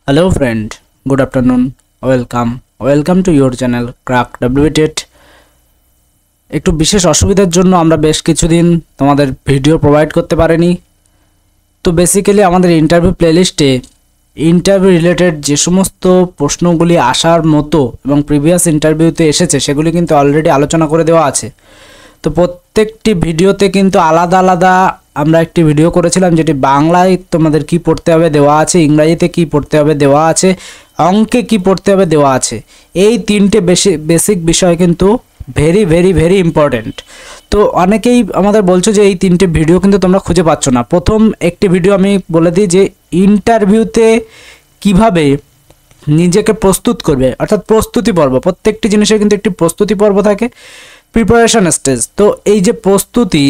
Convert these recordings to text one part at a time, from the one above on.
Hello friend, good afternoon, welcome to your channel Crack WTET। একটু বিশেষ অসুবিধার জন্য আমরা বেশ কিছুদিন তোমাদের ভিডিও প্রোভাইড করতে পারিনি। তো বেসিক্যালি আমাদের ইন্টারভিউ প্লেলিস্টে ইন্টারভিউ রিলেটেড যে সমস্ত প্রশ্নগুলি আসার মতো এবং প্রিভিয়াস ইন্টারভিউতে এসেছে সেগুলি কিন্তু অলরেডি আলোচনা করে দেওয়া আছে। তো প্রত্যেকটি ভিডিওতে কিন্তু আলাদা আলাদা আমরা একটি ভিডিও করেছিলাম, যেটি বাংলায় তোমাদের কি পড়তে হবে দেওয়া আছে, ইংরেজিতে কি পড়তে হবে দেওয়া আছে, অঙ্কে কি পড়তে হবে দেওয়া আছে। এই তিনটে বেসিক বিষয় কিন্তু ভেরি ভেরি ভেরি ইম্পর্টেন্ট। তো অনেকেই আমাদের বলছো যে এই তিনটে ভিডিও কিন্তু তোমরা খুঁজে পাচ্ছ না। প্রথম একটি ভিডিও আমি বলে দিই যে ইন্টারভিউতে কিভাবে নিজেকে প্রস্তুত করবে, অর্থাৎ প্রস্তুতি পর্ব। প্রত্যেকটি জিনিসের কিন্তু একটি প্রস্তুতি পর্ব থাকে, প্রিপারেশন স্টেজ। তো এই যে প্রস্তুতি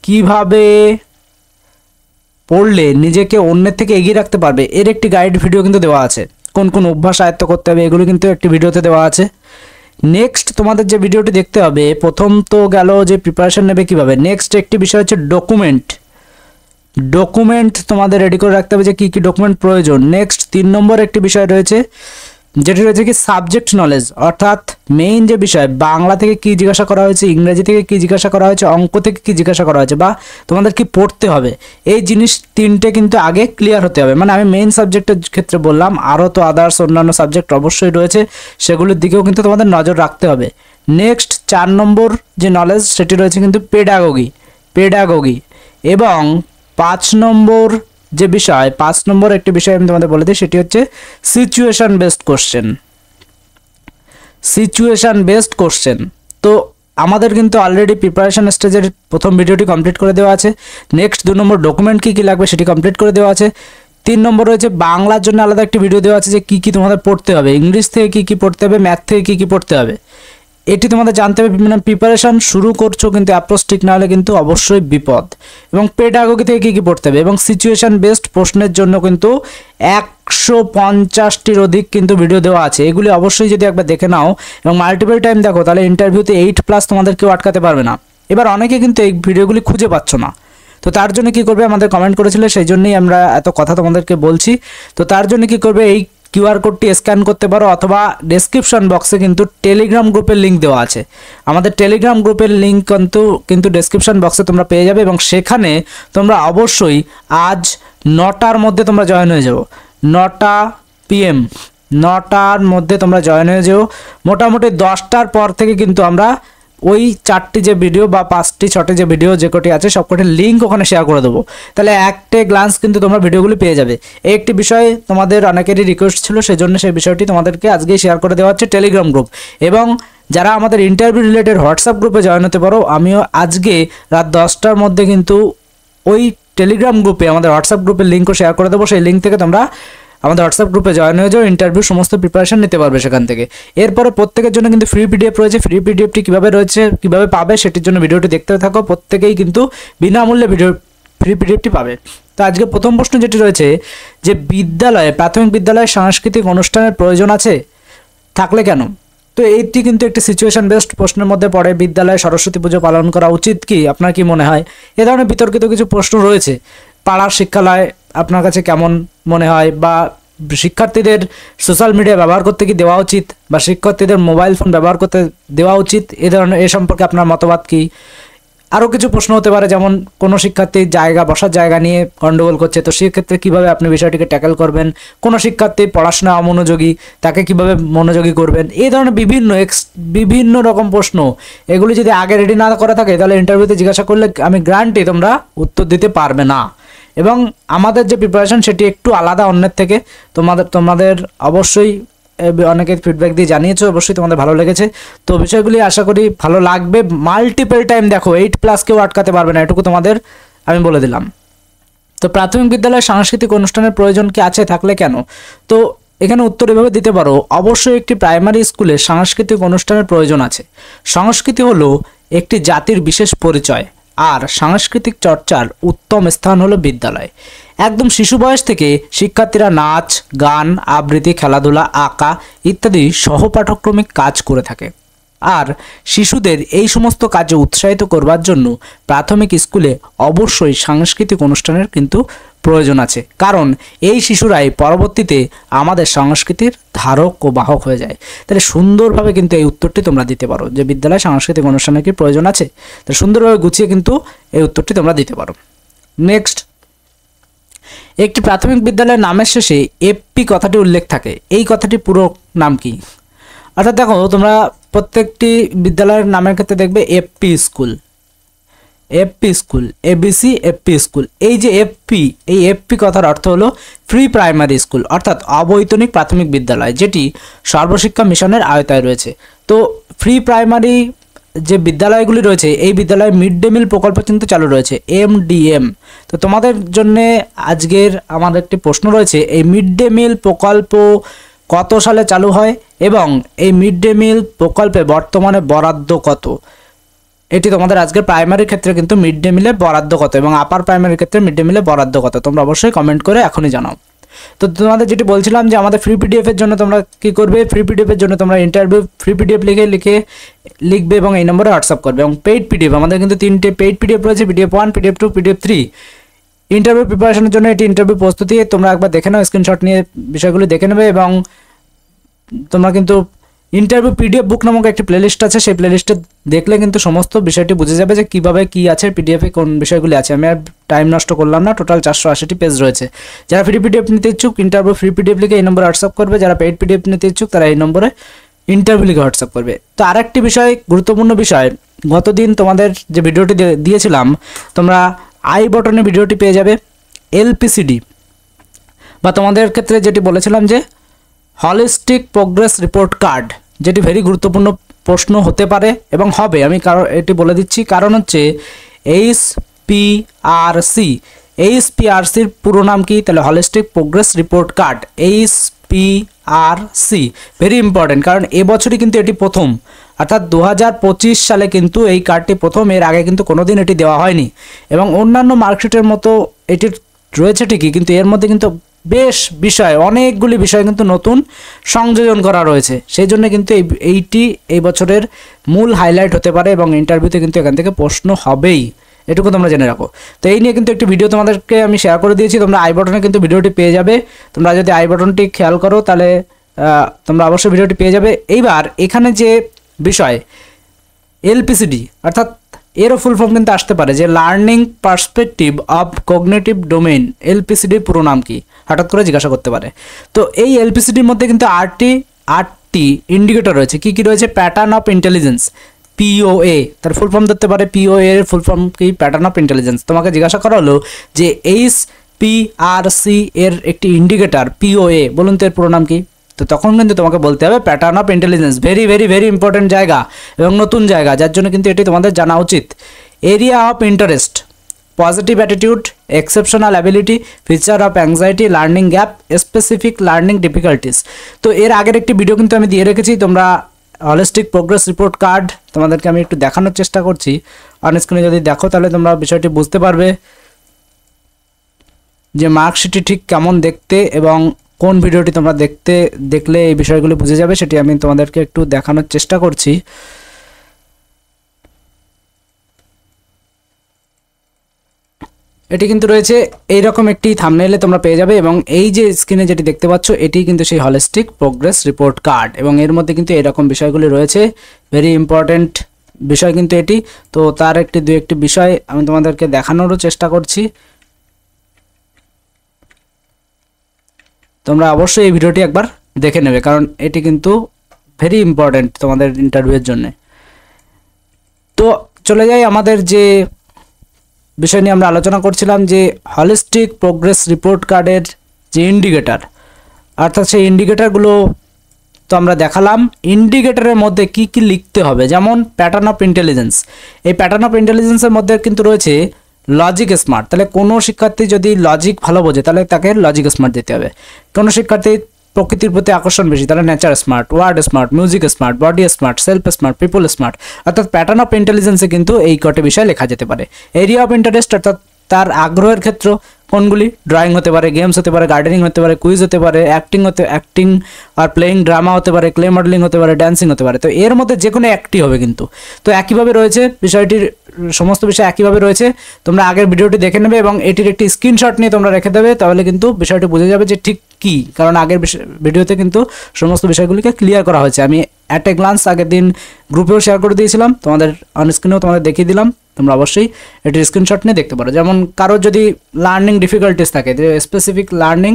কিভাবে পড়লে নিজেকে অন্যের থেকে এগিয়ে রাখতে পারবে এর একটি গাইড ভিডিও কিন্তু দেওয়া আছে। কোন কোন অভ্যাস আয়ত্ত করতে হবে এগুলো কিন্তু একটি ভিডিওতে দেওয়া আছে। নেক্সট তোমাদের যে ভিডিওটি দেখতে হবে, প্রথম তো গেল যে প্রিপারেশন নেবে কিভাবে, নেক্সট একটি বিষয় হচ্ছে ডকুমেন্ট তোমাদের রেডি করে রাখতে হবে যে কী কী ডকুমেন্ট প্রয়োজন। নেক্সট 3 নম্বর একটি বিষয় রয়েছে যেটি রয়েছে কি সাবজেক্ট নলেজ, অর্থাৎ মেইন যে বিষয় বাংলা থেকে কি জিজ্ঞাসা করা হয়েছে, ইংরেজি থেকে কি জিজ্ঞাসা করা হয়েছে, অঙ্ক থেকে কি জিজ্ঞাসা করা হয়েছে বা তোমাদের কি পড়তে হবে, এই জিনিস তিনটে কিন্তু আগে ক্লিয়ার হতে হবে। মানে আমি মেইন সাবজেক্টের ক্ষেত্রে বললাম, আরও তো আদার্স অন্যান্য সাবজেক্ট অবশ্যই রয়েছে, সেগুলির দিকেও কিন্তু তোমাদের নজর রাখতে হবে। নেক্সট 4 নম্বর যে নলেজ সেটি রয়েছে কিন্তু পেডাগোগি এবং 5 নম্বর যে বিষয়, 5 নম্বর একটি বিষয় আমি তোমাদের বলে দিই, সেটি হচ্ছে সিচুয়েশন বেসড কোশ্চেন। তো আমাদের কিন্তু অলরেডি প্রিপারেশন স্টেজের প্রথম ভিডিওটি কমপ্লিট করে দেওয়া আছে। নেক্সট 2 নম্বর ডকুমেন্ট কী কী লাগবে সেটি কমপ্লিট করে দেওয়া আছে। 3 নম্বর রয়েছে বাংলার জন্য আলাদা একটি ভিডিও দেওয়া আছে যে কী কী তোমাদের পড়তে হবে, ইংলিশ থেকে কী কী পড়তে হবে, ম্যাথ থেকে কী কী পড়তে হবে, এটি তোমাদের জানতে হবে। মানে প্রিপারেশন শুরু করছো কিন্তু অ্যাপ্রোচ ঠিক না হলে কিন্তু অবশ্যই বিপদ। এবং পেডাগোগি থেকে কী কী পড়তে হবে এবং সিচুয়েশন বেসড প্রশ্নের জন্য কিন্তু 150টির অধিক কিন্তু ভিডিও দেওয়া আছে। এগুলি অবশ্যই যদি একবার দেখে নাও এবং মাল্টিপল টাইম দেখো, তাহলে ইন্টারভিউতে 8+ তোমাদের কেউ আটকাতে পারবে না। এবার অনেকে কিন্তু এই ভিডিওগুলি খুঁজে পাচ্ছ না, তো তার জন্য কি করবে, আমাদের কমেন্ট করেছিল সেই জন্যই আমরা এত কথা তোমাদেরকে বলছি। তো তার জন্য কি করবে, এই কিউআর কোডটি স্ক্যান করতে পারো অথবা ডেসক্রিপশন বক্সে কিন্তু টেলিগ্রাম গ্রুপের লিঙ্ক দেওয়া আছে। আমাদের টেলিগ্রাম গ্রুপের লিঙ্ক কিন্তু ডেসক্রিপশন বক্সে তোমরা পেয়ে যাবে এবং সেখানে তোমরা অবশ্যই আজ 9টার মধ্যে তোমরা জয়েন হয়ে যাও। 9টা PM 9টার মধ্যে তোমরা জয়েন হয়ে যাও। মোটামুটি 10টার পর থেকে কিন্তু আমরা ওই 4টি যে ভিডিও বা 5টি 6টি যে ভিডিও যে কটি আছে সবকটির লিঙ্ক ওখানে শেয়ার করে দেবো। তাহলে একটা গ্লান্স কিন্তু তোমরা ভিডিওগুলি পেয়ে যাবে। এই একটি বিষয় তোমাদের অনেকেরই রিকোয়েস্ট ছিল, সেজন্য সেই বিষয়টি তোমাদেরকে আজকেই শেয়ার করে দেওয়া হচ্ছে টেলিগ্রাম গ্রুপ। এবং যারা আমাদের ইন্টারভিউ রিলেটেড হোয়াটসঅ্যাপ গ্রুপে জয়েন হতে পারো, আমিও আজকে রাত 10টার মধ্যে কিন্তু ওই টেলিগ্রাম গ্রুপে আমাদের হোয়াটসঅ্যাপ গ্রুপের লিঙ্কও শেয়ার করে দেবো। সেই লিঙ্ক থেকে তোমরা আমাদের হোয়াটসঅ্যাপ গ্রুপে জয়েন হয়ে যাও, ইন্টারভিউ সমস্ত প্রিপারেশন নিতে পারবে সেখান থেকে। এরপরে প্রত্যেকের জন্য কিন্তু ফ্রি পিডিএফ রয়েছে। ফ্রি পিডিএফটি কীভাবে রয়েছে, কীভাবে পাবে সেটির জন্য ভিডিওটি দেখতে থাকো। প্রত্যেকেই কিন্তু বিনামূল্যে ফ্রি পিডিএফটি পাবে। তো আজকে প্রথম প্রশ্ন যেটি রয়েছে যে প্রাথমিক বিদ্যালয়ে সাংস্কৃতিক অনুষ্ঠানের প্রয়োজন আছে, থাকলে কেন? তো এইটি কিন্তু একটি সিচুয়েশন বেসড প্রশ্নের মধ্যে পড়ে। বিদ্যালয়ে সরস্বতী পুজো পালন করা উচিত কি, আপনার কি মনে হয়? এ ধরনের বিতর্কিত কিছু প্রশ্ন রয়েছে। পাড়ার শিক্ষালয় আপনার কাছে কেমন মনে হয়, বা শিক্ষার্থীদের সোশ্যাল মিডিয়া ব্যবহার করতে কি দেওয়া উচিত, বা শিক্ষার্থীদের মোবাইল ফোন ব্যবহার করতে দেওয়া উচিত, এ সম্পর্কে আপনার মতবাদ কি? আরও কিছু প্রশ্ন হতে পারে, যেমন কোনো শিক্ষার্থীর বসার জায়গা নিয়ে গণ্ডগোল করছে, তো সেক্ষেত্রে কীভাবে আপনি বিষয়টিকে ট্যাকেল করবেন? কোনো শিক্ষার্থী পড়াশোনা অমনোযোগী, তাকে কিভাবে মনোযোগী করবেন? এই ধরনের বিভিন্ন রকম প্রশ্ন, এগুলি যদি আগে রেডি না করা থাকে তাহলে ইন্টারভিউতে জিজ্ঞাসা করলে আমি গ্যারান্টি তোমরা উত্তর দিতে পারবে না। এবং আমাদের যে প্রিপারেশন সেটি একটু আলাদা অন্যের থেকে। তোমাদের অবশ্যই অনেকে ফিডব্যাক দিয়ে জানিয়েছো, অবশ্যই তোমাদের ভালো লেগেছে। তো বিষয়গুলি আশা করি ভালো লাগবে। মাল্টিপল টাইম দেখো, 8+ কেউ আটকাতে পারবে না, এটুকু তোমাদের আমি বলে দিলাম। তো প্রাথমিক বিদ্যালয়ে সাংস্কৃতিক অনুষ্ঠানের প্রয়োজন কি আছে, থাকলে কেন? তো এখানে উত্তর এভাবে দিতে পারো, অবশ্যই একটি প্রাইমারি স্কুলে সাংস্কৃতিক অনুষ্ঠানের প্রয়োজন আছে। সংস্কৃতি হলো একটি জাতির বিশেষ পরিচয়, আর সাংস্কৃতিক চর্চার উত্তম স্থান হলো বিদ্যালয়। একদম শিশু বয়স থেকে শিক্ষার্থীরা নাচ, গান, আবৃত্তি, খেলাধুলা, আঁকা ইত্যাদি সহপাঠক্রমিক কাজ করে থাকে। আর শিশুদের এই সমস্ত কাজে উৎসাহিত করবার জন্য প্রাথমিক স্কুলে অবশ্যই সাংস্কৃতিক অনুষ্ঠানের কিন্তু প্রয়োজন আছে, কারণ এই শিশুরাই পরবর্তীতে আমাদের সংস্কৃতির ধারক ও বাহক হয়ে যায়। তাহলে সুন্দরভাবে কিন্তু এই উত্তরটি তোমরা দিতে পারো যে বিদ্যালয় সাংস্কৃতিক অনুষ্ঠানের কি প্রয়োজন আছে, তাহলে সুন্দরভাবে গুছিয়ে কিন্তু এই উত্তরটি তোমরা দিতে পারো। নেক্সট, একটি প্রাথমিক বিদ্যালয়ের নামের শেষে এফপি কথাটি উল্লেখ থাকে, এই কথাটি পুরো নাম কি? অর্থাৎ দেখো, তোমরা প্রত্যেকটি বিদ্যালয়ের নামের ক্ষেত্রে দেখবে FP school, FP school, ABC FP school. এই যে এফপি, এই এফপি কথার অর্থ হলো প্রি প্রাইমারি স্কুল, অর্থাৎ অবৈতনিক প্রাথমিক বিদ্যালয়, যেটি সর্বশিক্ষা মিশনের আওতায় রয়েছে। তো প্রি প্রাইমারি যে বিদ্যালয়গুলি রয়েছে, এই বিদ্যালয়ে মিড ডে মিল প্রকল্প কিন্তু চালু রয়েছে, MDM। তো তোমাদের জন্য আজকের আমার একটি প্রশ্ন রয়েছে, এই মিড ডে মিল প্রকল্প কত সালে চালু হয় এবং এই মিড ডে মিল প্রকল্পে বর্তমানে বরাদ্দ কত? এটি তোমাদের আজকের প্রাইমারির ক্ষেত্রে কিন্তু মিড ডে মিলে বরাদ্দ কত এবং আপার প্রাইমারির ক্ষেত্রে মিড ডে মিলে বরাদ্দ কত, তোমরা অবশ্যই কমেন্ট করে এখনই জানাও। তো তোমাদের যেটি বলছিলাম যে আমাদের ফ্রি পিডিএফ এর জন্য তোমরা কি করবে, ফ্রি পিডিএফ এর জন্য তোমরা ইন্টারভিউ ফ্রি পিডিএফ লিখবে এবং এই নম্বরে হোয়াটসঅ্যাপ করবে। এবং পেইড পিডিএফ, আমাদের কিন্তু 3টে পেইড পিডিএফ রয়েছে, PDF 1, PDF 2, PDF 3। ইন্টারভিউ প্রিপারেশনের জন্য এটি ইন্টারভিউ প্রস্তুতি, তোমরা একবার দেখে নাও, স্ক্রিনশট নিয়ে বিষয়গুলি দেখে নেবে। এবং তোমরা কিন্তু ইন্টারভিউ পিডিএফ বুক নামক একটি প্লেলিস্ট আছে, সেই প্লেলিস্টে দেখলে কিন্তু সমস্ত বিষয়টি বুঝে যাবে যে কীভাবে কী আছে পিডিএফে, কোন বিষয়গুলি আছে। আমি আর টাইম নষ্ট করলাম না, টোটাল 480টি পেজ রয়েছে। যারা ফ্রি পিডিএফ নিতে ইচ্ছুক ইন্টারভিউ ফ্রি পিডিএফ লিখে এই নম্বরে হোয়াটসঅ্যাপ করবে, যারা পেইড পিডিএফ নিতে ইচ্ছুক তারা এই নম্বরে ইন্টারভিউ লিখে হোয়াটসঅ্যাপ করবে। তো আরেকটি বিষয়, গুরুত্বপূর্ণ বিষয়, গতদিন তোমাদের যে ভিডিওটি দিয়েছিলাম, তোমরা আই বটনে ভিডিওটি পেয়ে যাবে, LPCD বা তোমাদের ক্ষেত্রে যেটি বলেছিলাম যে হলিস্টিক প্রোগ্রেস রিপোর্ট কার্ড, যেটি ভেরি গুরুত্বপূর্ণ প্রশ্ন হতে পারে এবং হবে। আমি কারণ এটি বলে দিচ্ছি, কারণ হচ্ছে HPRCর পুরো নাম কি? তাহলে holistic progress report card, HPRC, very important, কারণ এবছরই কিন্তু এটি প্রথম, অর্থাৎ 2025 সালে কিন্তু এই কার্ডটি প্রথম, এর আগে কিন্তু কোনোদিন এটি দেওয়া হয়নি। এবং অন্যান্য মার্কশিটের মতো এটি রয়েছে ঠিকই, কিন্তু এর মধ্যে কিন্তু বেশ বিষয়, অনেকগুলি বিষয় কিন্তু নতুন সংযোজন করা রয়েছে, সেই জন্য কিন্তু এইটি এই বছরের মূল হাইলাইট হতে পারে এবং ইন্টারভিউতে কিন্তু এখান থেকে প্রশ্ন হবেই, এটুকু তোমরা জেনে রাখো। তো এই নিয়ে কিন্তু একটি ভিডিও তোমাদেরকে আমি শেয়ার করে দিয়েছি, তোমরা আই বটনে কিন্তু ভিডিওটি পেয়ে যাবে। তোমরা যদি আই বটনটি খেয়াল করো তাহলে তোমরা অবশ্যই ভিডিওটি পেয়ে যাবে। এইবার এখানে যে বিষয় LPCD, অর্থাৎ এরও ফুল ফর্ম কিন্তু আসতে পারে যে learning perspective of cognitive domain, LPCDর পুরো নাম কি হঠাৎ করে জিজ্ঞাসা করতে পারে। তো এই LPCDর মধ্যে কিন্তু আটটি ইন্ডিকেটর রয়েছে। কি কি রয়েছে? প্যাটার্ন অফ ইন্টেলিজেন্স, POA, তার ফুল ফর্ম ধরতে পারে POA এর ফুল ফর্ম কি? Pattern of intelligence. তোমাকে জিজ্ঞাসা করা হলো যে HPRC এর একটি ইন্ডিকেটর POA, বলুন তো এর পুরো নাম কি? তো তখন কিন্তু তোমাকে বলতে হবে pattern of intelligence, very very very important জায়গা এবং নতুন জায়গা, যার জন্য কিন্তু এটি তোমাদের জানা উচিত। Area of interest, positive attitude, exceptional ability, feature of anxiety, learning gap, specific learning difficulties. তো এর আগের একটি ভিডিও কিন্তু আমি দিয়ে রেখেছি, তোমরা হলিস্টিক প্রোগ্রেস রিপোর্ট কার্ড তোমাদেরকে আমি একটু দেখানোর চেষ্টা করছি অন স্ক্রিনে, যদি দেখো তাহলে তোমরা বিষয়টি বুঝতে পারবে যে মার্কশিটটি ঠিক কেমন দেখতে এবং কোন ভিডিওটি তোমরা দেখলে এই বিষয়গুলো বুঝে যাবে, সেটি আমি তোমাদেরকে একটু দেখানোর চেষ্টা করছি। এটি কিন্তু রয়েছে এইরকম একটি থাম্বনেইলে তোমরা পেয়ে যাবে এবং এই যে স্ক্রিনে যেটি দেখতে পাচ্ছ এটি কিন্তু সেই হলিস্টিক প্রোগ্রেস রিপোর্ট কার্ড এবং এর মধ্যে কিন্তু এরকম বিষয়গুলি রয়েছে, ভেরি ইম্পর্টেন্ট বিষয় কিন্তু এটি। তো তার দু একটি বিষয় আমি তোমাদেরকে দেখানোরও চেষ্টা করছি, তোমরা অবশ্যই এই ভিডিওটি একবার দেখে নেবে কারণ এটি কিন্তু ভেরি ইম্পর্টেন্ট তোমাদের ইন্টারভিউয়ের জন্য। তো চলে যাই আমাদের যে বিষয় নিয়ে আমরা আলোচনা করছিলাম, যে হলিস্টিক প্রোগ্রেস রিপোর্ট কার্ডের যে ইন্ডিকেটর, অর্থাৎ সেই ইন্ডিকেটরগুলো তো আমরা দেখালাম। ইন্ডিকেটরের মধ্যে কি কি লিখতে হবে, যেমন প্যাটার্ন অফ ইন্টেলিজেন্স, এই প্যাটার্ন অফ ইন্টেলিজেন্সের মধ্যে কিন্তু রয়েছে লজিক স্মার্ট, তাহলে কোনো শিক্ষার্থী যদি লজিক ভালো বোঝে তাহলে তাকে লজিক স্মার্ট দিতে হবে। কোনো শিক্ষার্থী প্রকৃতির প্রতি আকর্ষণ বেশি তাহলে nature smart, word smart, music smart, body smart, self smart, people smart. অর্থাৎ প্যাটার্ন অফ ইন্টেলিজেন্সে কিন্তু এই কটি বিষয় লেখা যেতে পারে। এরিয়া অফ ইন্টারেস্ট অর্থাৎ তার আগ্রহের ক্ষেত্র, কোনগুলি? ড্রয়িং হতে পারে, গেমস হতে পারে, গার্ডেনিং হতে পারে, কুইজ হতে পারে, অ্যাক্টিং আর প্লেয়িং ড্রামা হতে পারে, ক্লে মডেলিং হতে পারে, ড্যান্সিং হতে পারে। তো এর মধ্যে যে কোনো একটি হবে কিন্তু। তো একইভাবে রয়েছে বিষয়টির, সমস্ত বিষয় একইভাবে রয়েছে। তোমরা আগের ভিডিওটি দেখে নেবে এবং এটির একটি স্ক্রিনশট নিয়ে তোমরা রেখে দেবে, তাহলে কিন্তু বিষয়টি বুঝে যাবে যে ঠিক কী। কারণ আগের ভিডিওতে কিন্তু সমস্ত বিষয়গুলিকে ক্লিয়ার করা হয়েছে। আমি অ্যাট এ গ্লান্স আগের দিন গ্রুপেও শেয়ার করে দিয়েছিলাম, তোমাদের অনস্ক্রিনেও তোমাদের দেখিয়ে দিলাম। তোমরা অবশ্যই এটির স্ক্রিনশট নিয়ে দেখতে পারো। যেমন কারোর যদি লার্নিং ডিফিকাল্টিস থাকে, যে স্পেসিফিক লার্নিং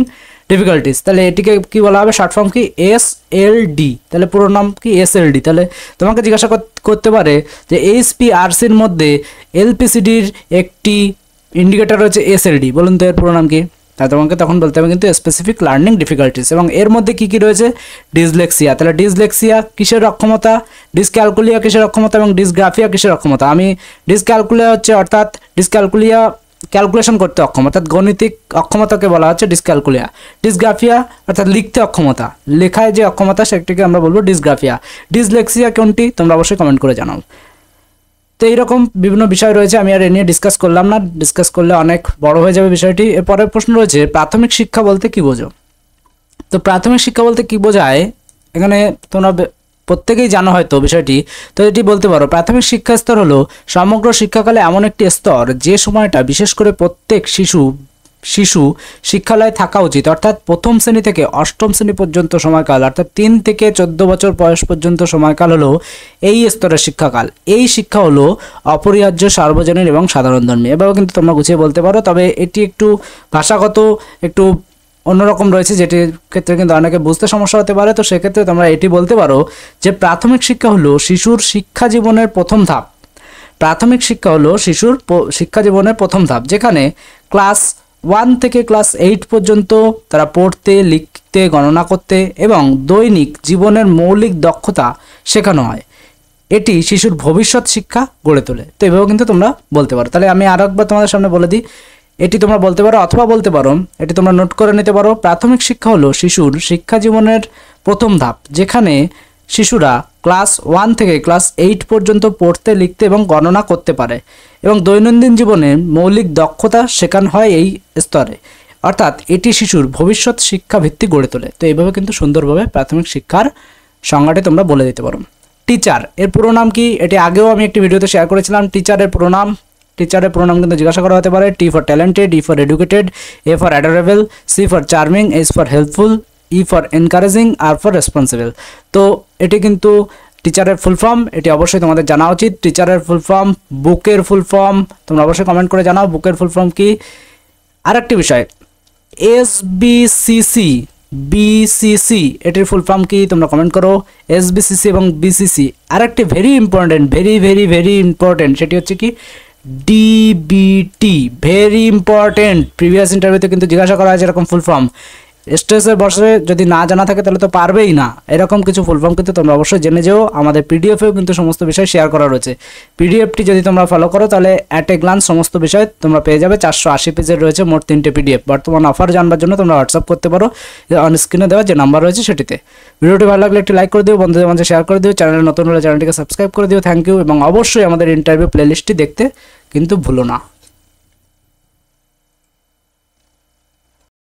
ডিফিকাল্টিস, তাহলে এটিকে কী বলা হবে? শর্ট ফর্ম কি? SLD। তাহলে পুরো নাম কি? SLD। তাহলে তোমাকে জিজ্ঞাসা করতে পারে যে HPRCর মধ্যে LPCDর একটি ইন্ডিকেটর রয়েছে SLD, বলুন তো এর পুরো নাম কি? তাই তোমাকে তখন বলতে হবে কিন্তু স্পেসিফিক লার্নিং ডিফিকাল্টিস। এবং এর মধ্যে কী কী রয়েছে? ডিসলেক্সিয়া। তাহলে ডিসলেক্সিয়া কিসের অক্ষমতা? ডিসক্যালকুলিয়া কিসের অক্ষমতা? এবং ডিসগ্রাফিয়া কিসের অক্ষমতা? আমি ডিসক্যালকুলিয়া হচ্ছে অর্থাৎ ডিসক্যালকুলিয়া ক্যালকুলেশন করতে অক্ষম, অর্থাৎ গণিতিক অক্ষমতাকে বলা হচ্ছে ডিসক্যালকুলিয়া। ডিসগ্রাফিয়া অর্থাৎ লিখতে অক্ষমতা, লেখায় যে অক্ষমতা সেটাকে আমরা বলবো ডিসগ্রাফিয়া। ডিসলেক্সিয়া কোনটি? তোমরা অবশ্যই কমেন্ট করে জানাও। তো এইরকম বিভিন্ন বিষয় রয়েছে, আমি আর এ নিয়ে ডিসকাস করলাম না, ডিসকাস করলে অনেক বড় হয়ে যাবে বিষয়টি। এরপরের প্রশ্ন রয়েছে প্রাথমিক শিক্ষা বলতে কি বোঝো? তো প্রাথমিক শিক্ষা বলতে কি বোঝায়, এখানে তোমরা প্রত্যেকেই জানো হয়তো বিষয়টি। তো এটি বলতে পারো, প্রাথমিক শিক্ষা স্তর হলো সমগ্র শিক্ষাকালে এমন একটি স্তর যে সময়টা বিশেষ করে প্রত্যেক শিশু শিক্ষালয়ে থাকা উচিত, অর্থাৎ প্রথম শ্রেণী থেকে অষ্টম শ্রেণী পর্যন্ত সময়কাল, অর্থাৎ 3 থেকে 14 বছর বয়স পর্যন্ত সময়কাল হলো এই স্তরের শিক্ষাকাল। এই শিক্ষা হলো অপরিহার্য, সার্বজনীন এবং সাধারণ ধর্মী। এভাবে কিন্তু তোমরা গুছিয়ে বলতে পারো। তবে এটি একটু ভাষাগত একটু অন্যরকম রয়েছে, যেটির ক্ষেত্রে কিন্তু অনেকে বুঝতে সমস্যা হতে পারে। তো সেক্ষেত্রে তোমরা এটি বলতে পারো যে প্রাথমিক শিক্ষা হলো শিশুর শিক্ষা জীবনের প্রথম ধাপ। প্রাথমিক শিক্ষা হলো শিশুর শিক্ষা জীবনের প্রথম ধাপ, যেখানে ক্লাস 1 থেকে ক্লাস 8 পর্যন্ত তারা পড়তে, লিখতে, গণনা করতে এবং দৈনিক জীবনের মৌলিক দক্ষতা শেখানো হয়। এটি শিশুর ভবিষ্যৎ শিক্ষা গড়ে তোলে। তো এভাবে কিন্তু তোমরা বলতে পারো। তাহলে আমি আরও একবার তোমাদের সামনে বলে দিই, এটি তোমরা বলতে পারো অথবা বলতে পারো, এটি তোমরা নোট করে নিতে পারো। প্রাথমিক শিক্ষা হলো শিশুর শিক্ষা জীবনের প্রথম ধাপ, যেখানে শিশুরা ক্লাস 1 থেকে ক্লাস 8 পর্যন্ত পড়তে, লিখতে এবং গণনা করতে পারে এবং দৈনন্দিন জীবনে মৌলিক দক্ষতা শেখানো হয় এই স্তরে, অর্থাৎ এটি শিশুর ভবিষ্যৎ শিক্ষা ভিত্তি গড়ে তোলে। তো এইভাবে কিন্তু সুন্দরভাবে প্রাথমিক শিক্ষার সংজ্ঞাটি তোমরা বলে দিতে পারো। টিচার এর পুরো নাম কি? এটি আগেও আমি একটি ভিডিওতে শেয়ার করেছিলাম। টিচারের পুরো নাম কিন্তু জিজ্ঞাসা করা হতে পারে। T for talented, E for educated, A for adorable, C for charming, H for helpful, E for encouraging, R for responsible. তো এটি কিন্তু টিচারের ফুল ফর্ম, এটি অবশ্যই তোমাদের জানা উচিত। টিচারের ফুল ফর্ম, বুকের ফুল ফর্ম তোমরা অবশ্যই কমেন্ট করে জানাও বুকের ফুল ফর্ম কি। আরেকটি বিষয়, SBCC এটির ফুল ফর্ম কি? তোমরা কমেন্ট করো। SBCC এবং BCC। আরেকটি ভেরি ইম্পর্টেন্ট, সেটি হচ্ছে কি DBT, ভেরি ইম্পর্টেন্ট। প্রিভিয়াস ইন্টারভিউতে কিন্তু জিজ্ঞাসা করা হয়েছে এরকম ফুল ফর্ম। স্টেজের বসে যদি না জানা থাকে তাহলে তো পারবেই না। এরকম কিছু ফুল ফর্ম কিন্তু তোমরা অবশ্যই জেনে যেও। আমাদের পিডিএফেও কিন্তু সমস্ত বিষয় শেয়ার করা রয়েছে। পিডিএফটি যদি তোমরা ফলো করো তাহলে অ্যাট এ গ্লান্স সমস্ত বিষয় তোমরা পেয়ে যাবে। 480 পেজের রয়েছে মোট 3টে পিডিএফ। বর্তমান অফার জানবার জন্য তোমরা হোয়াটসঅ্যাপ করতে পারো অন স্ক্রিনে দেওয়া যে নাম্বার রয়েছে সেটিতে। ভিডিওটি ভালো লাগলে একটি লাইক করে দিও, বন্ধুদের মাঝে শেয়ার করে দিও, চ্যানেলে নতুন হলে চ্যানেলটিকে সাবস্ক্রাইব করে দিও। Thank you. এবং অবশ্যই আমাদের ইন্টারভিউ প্লেলিস্টটি দেখতে কিন্তু ভুলো না।